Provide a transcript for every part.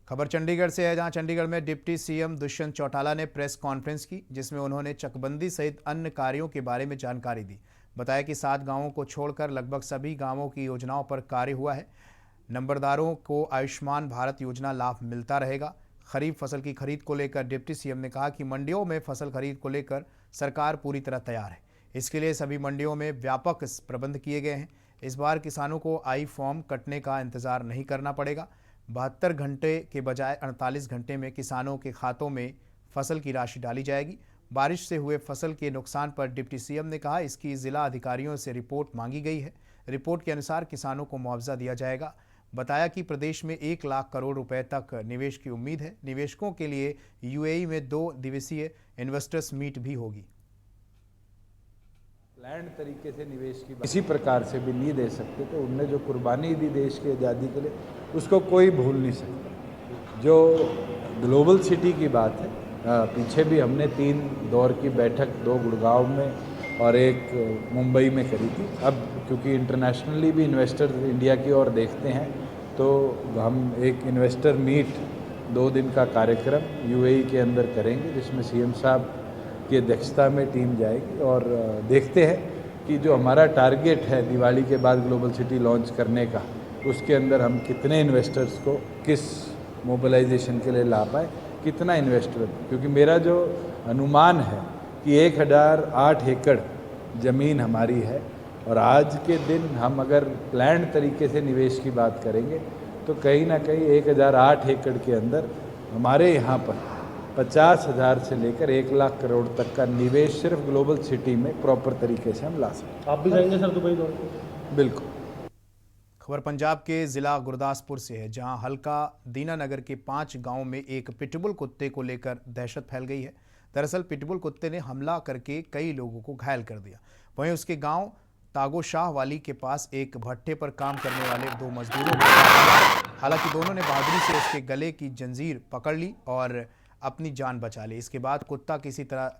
खबर चंडीगढ़ से है, जहां चंडीगढ़ में डिप्टी सीएम दुष्यंत चौटाला ने प्रेस कॉन्फ्रेंस की, जिसमें उन्होंने चकबंदी सहित अन्य कार्यों के बारे में जानकारी दी। बताया कि 7 गांवों को छोड़कर लगभग सभी गांवों की योजनाओं पर कार्य हुआ है। नंबरदारों को आयुष्मान भारत योजना लाभ मिलता रहेगा। खरीफ फसल की खरीद को लेकर डिप्टी सीएम ने कहा कि मंडियों में फसल खरीद को लेकर सरकार पूरी तरह तैयार है। इसके लिए सभी मंडियों में व्यापक प्रबंध किए गए हैं। इस बार किसानों को आई फॉर्म कटने का इंतजार नहीं करना पड़ेगा। 72 घंटे के बजाय 48 घंटे में किसानों के खातों में फसल की राशि डाली जाएगी। बारिश से हुए फसल के नुकसान पर डिप्टी सीएम ने कहा, इसकी जिला अधिकारियों से रिपोर्ट मांगी गई है। रिपोर्ट के अनुसार किसानों को मुआवजा दिया जाएगा। बताया कि प्रदेश में 1 लाख करोड़ रुपए तक निवेश की उम्मीद है। निवेशकों के लिए यूएई में 2 दिवसीय इन्वेस्टर्स मीट भी होगी। प्लान्ड तरीके से निवेश की किसी प्रकार से भी नहीं दे सकते, तो उनने जो कुर्बानी दी देश की आज़ादी के लिए, उसको कोई भूल नहीं सकता। जो ग्लोबल सिटी की बात है, पीछे भी हमने 3 दौर की बैठक, 2 गुड़गांव में और 1 मुंबई में करी थी। अब क्योंकि इंटरनेशनली भी इन्वेस्टर इंडिया की ओर देखते हैं, तो हम एक इन्वेस्टर मीट 2 दिन का कार्यक्रम यूएई के अंदर करेंगे, जिसमें सीएम साहब की अध्यक्षता में टीम जाएगी और देखते हैं कि जो हमारा टारगेट है दिवाली के बाद ग्लोबल सिटी लॉन्च करने का, उसके अंदर हम कितने इन्वेस्टर्स को किस मोबिलाइजेशन के लिए ला पाए, कितना इन्वेस्टर। क्योंकि मेरा जो अनुमान है कि 1008 एकड़ ज़मीन हमारी है, और आज के दिन हम अगर प्लान्ड तरीके से निवेश की बात करेंगे तो कहीं ना कहीं 1008 एकड़ के अंदर हमारे यहाँ पर 50,000 से लेकर 1 लाख करोड़ तक का निवेश सिर्फ ग्लोबल सिटी में प्रॉपर तरीके से हम ला सकते हैं। आप भी जाएंगे सर दुबई दौड़ के? बिल्कुल। खबर पंजाब के जिला गुरदासपुर से है, जहां हल्का दीनानगर के 5 गांवों में एक पिटबुल कुत्ते को लेकर दहशत फैल गई है। दरअसल पिटबुल कुत्ते ने हमला करके कई लोगों को घायल कर दिया। वहीं उसके गांव तागोशाह वाली के पास एक भट्टे पर काम करने वाले 2 मजदूरों को, हालांकि दोनों ने बहादुरी से उसके गले की जंजीर पकड़ ली और अपनी जान बचा ली। इसके बाद कुत्ता किसी तरह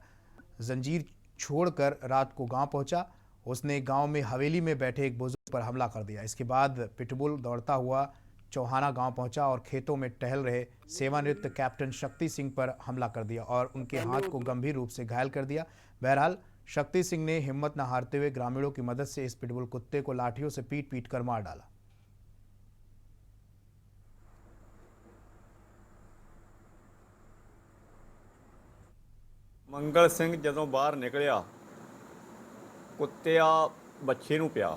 जंजीर छोड़कर रात को गांव पहुंचा। उसने गांव में हवेली में बैठे एक बुजुर्ग पर हमला कर दिया। इसके बाद पिटबुल दौड़ता हुआ चौहाना गांव पहुंचा और खेतों में टहल रहे सेवानिवृत्त कैप्टन शक्ति सिंह पर हमला कर दिया और उनके हाथ को गंभीर रूप से घायल कर दिया। बहरहाल शक्ति सिंह ने हिम्मत न हारते हुए ग्रामीणों की मदद से इस पिटबुल कुत्ते को लाठियों से पीट पीट कर मार डाला। मंगल सिंह जदों बाहर निकलिया, कुत्तिया बच्चे नूं पिया।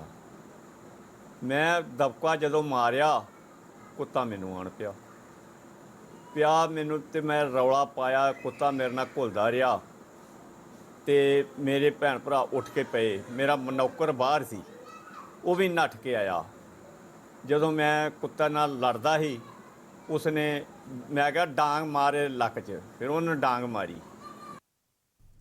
मैं दबका जदों मारिया, कुत्ता मैनूं आण पिया मैनूं ते मैं रौला पाया। कुत्ता मेरे नाल घुलदा रहा ते मेरे भैन भरा उठ के पे। मेरा नौकर बाहर सी, वो भी नट्ठ के आया। जदों मैं कुत्ते नाल लड़दा ही, उसने मैं कहा डांग मारे लक च, फिर उन्होंने डांग मारी।